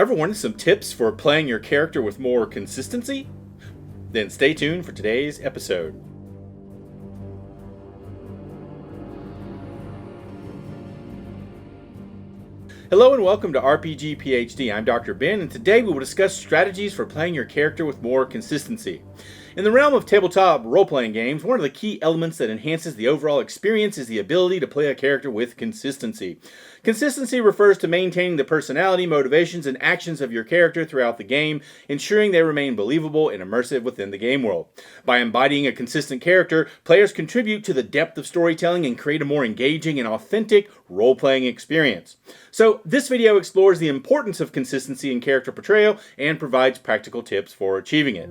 Ever wanted some tips for playing your character with more consistency? Then stay tuned for today's episode. Hello and welcome to RPG PhD. I'm Dr. Ben, and today we will discuss strategies for playing your character with more consistency. In the realm of tabletop role-playing games, one of the key elements that enhances the overall experience is the ability to play a character with consistency. Consistency refers to maintaining the personality, motivations, and actions of your character throughout the game, ensuring they remain believable and immersive within the game world. By embodying a consistent character, players contribute to the depth of storytelling and create a more engaging and authentic role-playing experience. So, this video explores the importance of consistency in character portrayal and provides practical tips for achieving it.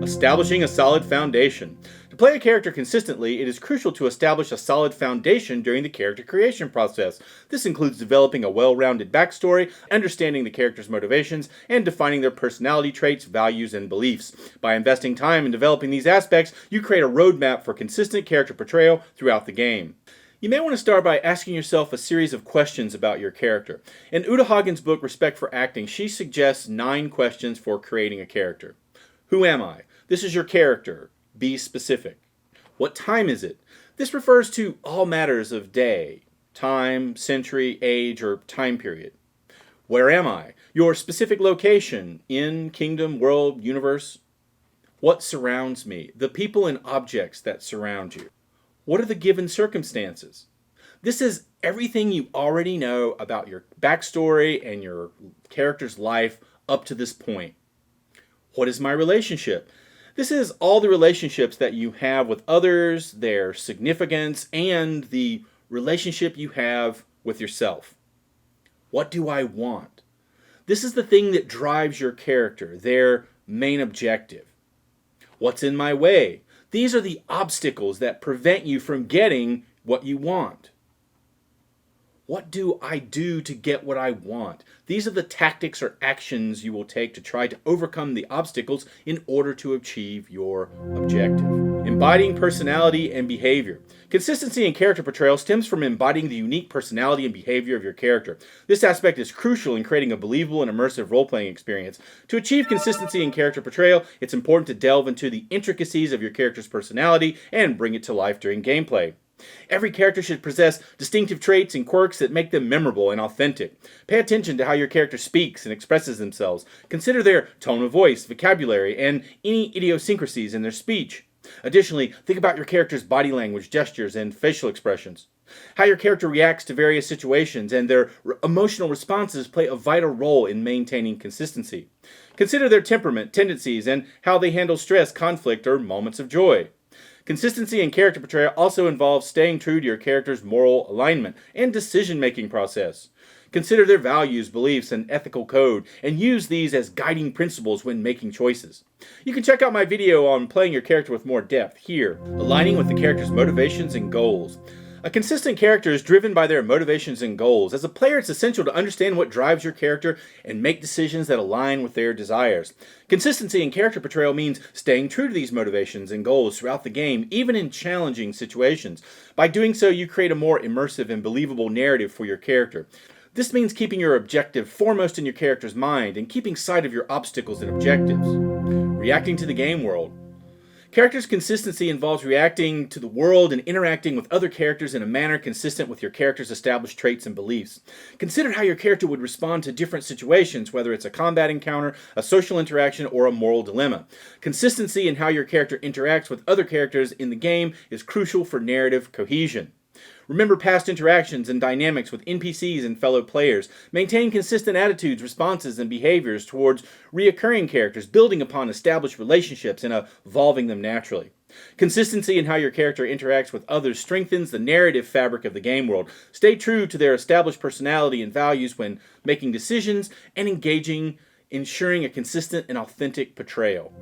Establishing a solid foundation. To play a character consistently, it is crucial to establish a solid foundation during the character creation process. This includes developing a well-rounded backstory, understanding the character's motivations, and defining their personality traits, values, and beliefs. By investing time in developing these aspects, you create a roadmap for consistent character portrayal throughout the game. You may want to start by asking yourself a series of questions about your character. In Uta Hagen's book, Respect for Acting, she suggests 9 questions for creating a character. Who am I? This is your character. Be specific. What time is it? This refers to all matters of day, time, century, age, or time period. Where am I? Your specific location, in, kingdom, world, universe. What surrounds me? The people and objects that surround you. What are the given circumstances? This is everything you already know about your backstory and your character's life up to this point. What is my relationship? This is all the relationships that you have with others, their significance, and the relationship you have with yourself. What do I want? This is the thing that drives your character, their main objective. What's in my way? These are the obstacles that prevent you from getting what you want. What do I do to get what I want? These are the tactics or actions you will take to try to overcome the obstacles in order to achieve your objective. Embodying personality and behavior. Consistency in character portrayal stems from embodying the unique personality and behavior of your character. This aspect is crucial in creating a believable and immersive role-playing experience. To achieve consistency in character portrayal, it's important to delve into the intricacies of your character's personality and bring it to life during gameplay. Every character should possess distinctive traits and quirks that make them memorable and authentic. Pay attention to how your character speaks and expresses themselves. Consider their tone of voice, vocabulary, and any idiosyncrasies in their speech. Additionally, think about your character's body language, gestures, and facial expressions. How your character reacts to various situations and their emotional responses play a vital role in maintaining consistency. Consider their temperament, tendencies, and how they handle stress, conflict, or moments of joy. Consistency in character portrayal also involves staying true to your character's moral alignment and decision-making process. Consider their values, beliefs, and ethical code, and use these as guiding principles when making choices. You can check out my video on playing your character with more depth here, aligning with the character's motivations and goals. A consistent character is driven by their motivations and goals. As a player, it's essential to understand what drives your character and make decisions that align with their desires. Consistency in character portrayal means staying true to these motivations and goals throughout the game, even in challenging situations. By doing so, you create a more immersive and believable narrative for your character. This means keeping your objective foremost in your character's mind and keeping sight of your obstacles and objectives. Reacting to the game world. Character's consistency involves reacting to the world and interacting with other characters in a manner consistent with your character's established traits and beliefs. Consider how your character would respond to different situations, whether it's a combat encounter, a social interaction, or a moral dilemma. Consistency in how your character interacts with other characters in the game is crucial for narrative cohesion. Remember past interactions and dynamics with NPCs and fellow players. Maintain consistent attitudes, responses, and behaviors towards reoccurring characters, building upon established relationships and evolving them naturally. Consistency in how your character interacts with others strengthens the narrative fabric of the game world. Stay true to their established personality and values when making decisions and engaging, ensuring a consistent and authentic portrayal.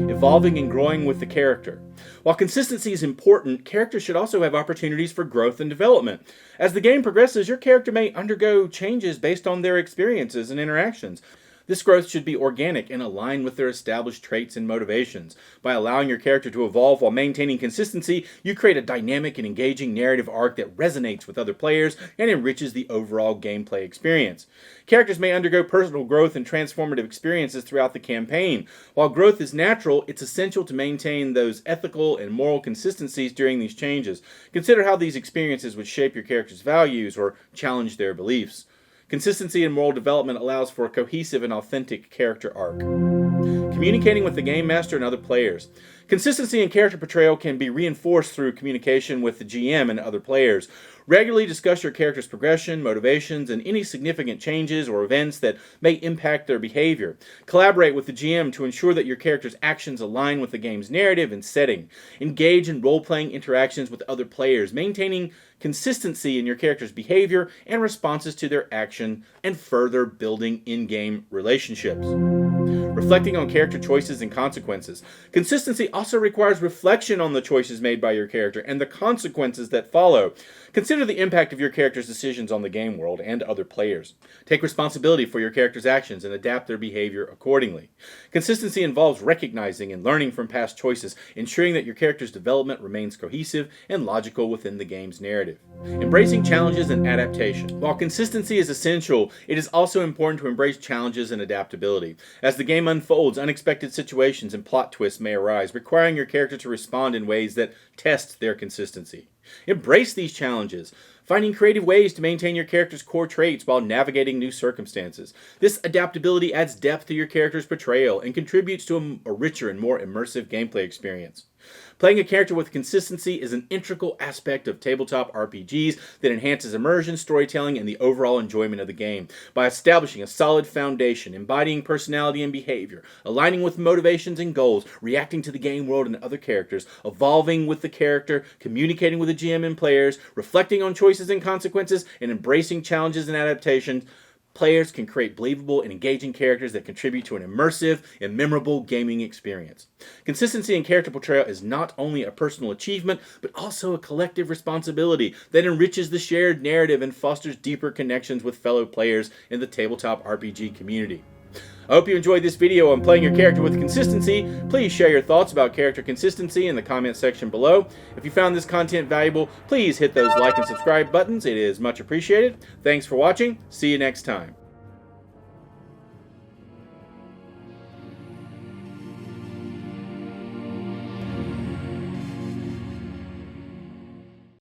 Evolving and growing with the character. While consistency is important, characters should also have opportunities for growth and development. As the game progresses, your character may undergo changes based on their experiences and interactions. This growth should be organic and aligned with their established traits and motivations. By allowing your character to evolve while maintaining consistency, you create a dynamic and engaging narrative arc that resonates with other players and enriches the overall gameplay experience. Characters may undergo personal growth and transformative experiences throughout the campaign. While growth is natural, it's essential to maintain those ethical and moral consistencies during these changes. Consider how these experiences would shape your character's values or challenge their beliefs. Consistency in moral development allows for a cohesive and authentic character arc. Communicating with the game master and other players. Consistency in character portrayal can be reinforced through communication with the GM and other players. Regularly discuss your character's progression, motivations, and any significant changes or events that may impact their behavior. Collaborate with the GM to ensure that your character's actions align with the game's narrative and setting. Engage in role-playing interactions with other players, maintaining consistency in your character's behavior and responses to their action, and further building in-game relationships. Reflecting on character choices and consequences. Consistency also requires reflection on the choices made by your character and the consequences that follow. Consider the impact of your character's decisions on the game world and other players. Take responsibility for your character's actions and adapt their behavior accordingly. Consistency involves recognizing and learning from past choices, ensuring that your character's development remains cohesive and logical within the game's narrative. Embracing challenges and adaptation. While consistency is essential, it is also important to embrace challenges and adaptability. As the game unfolds, unexpected situations and plot twists may arise, requiring your character to respond in ways that test their consistency. Embrace these challenges, finding creative ways to maintain your character's core traits while navigating new circumstances. This adaptability adds depth to your character's portrayal and contributes to a richer and more immersive gameplay experience. Playing a character with consistency is an integral aspect of tabletop RPGs that enhances immersion, storytelling, and the overall enjoyment of the game. By establishing a solid foundation, embodying personality and behavior, aligning with motivations and goals, reacting to the game world and other characters, evolving with the character, communicating with the GM and players, reflecting on choices and consequences, and embracing challenges and adaptations, players can create believable and engaging characters that contribute to an immersive and memorable gaming experience. Consistency in character portrayal is not only a personal achievement, but also a collective responsibility that enriches the shared narrative and fosters deeper connections with fellow players in the tabletop RPG community. I hope you enjoyed this video on playing your character with consistency. Please share your thoughts about character consistency in the comment section below. If you found this content valuable, please hit those like and subscribe buttons. It is much appreciated. Thanks for watching. See you next time.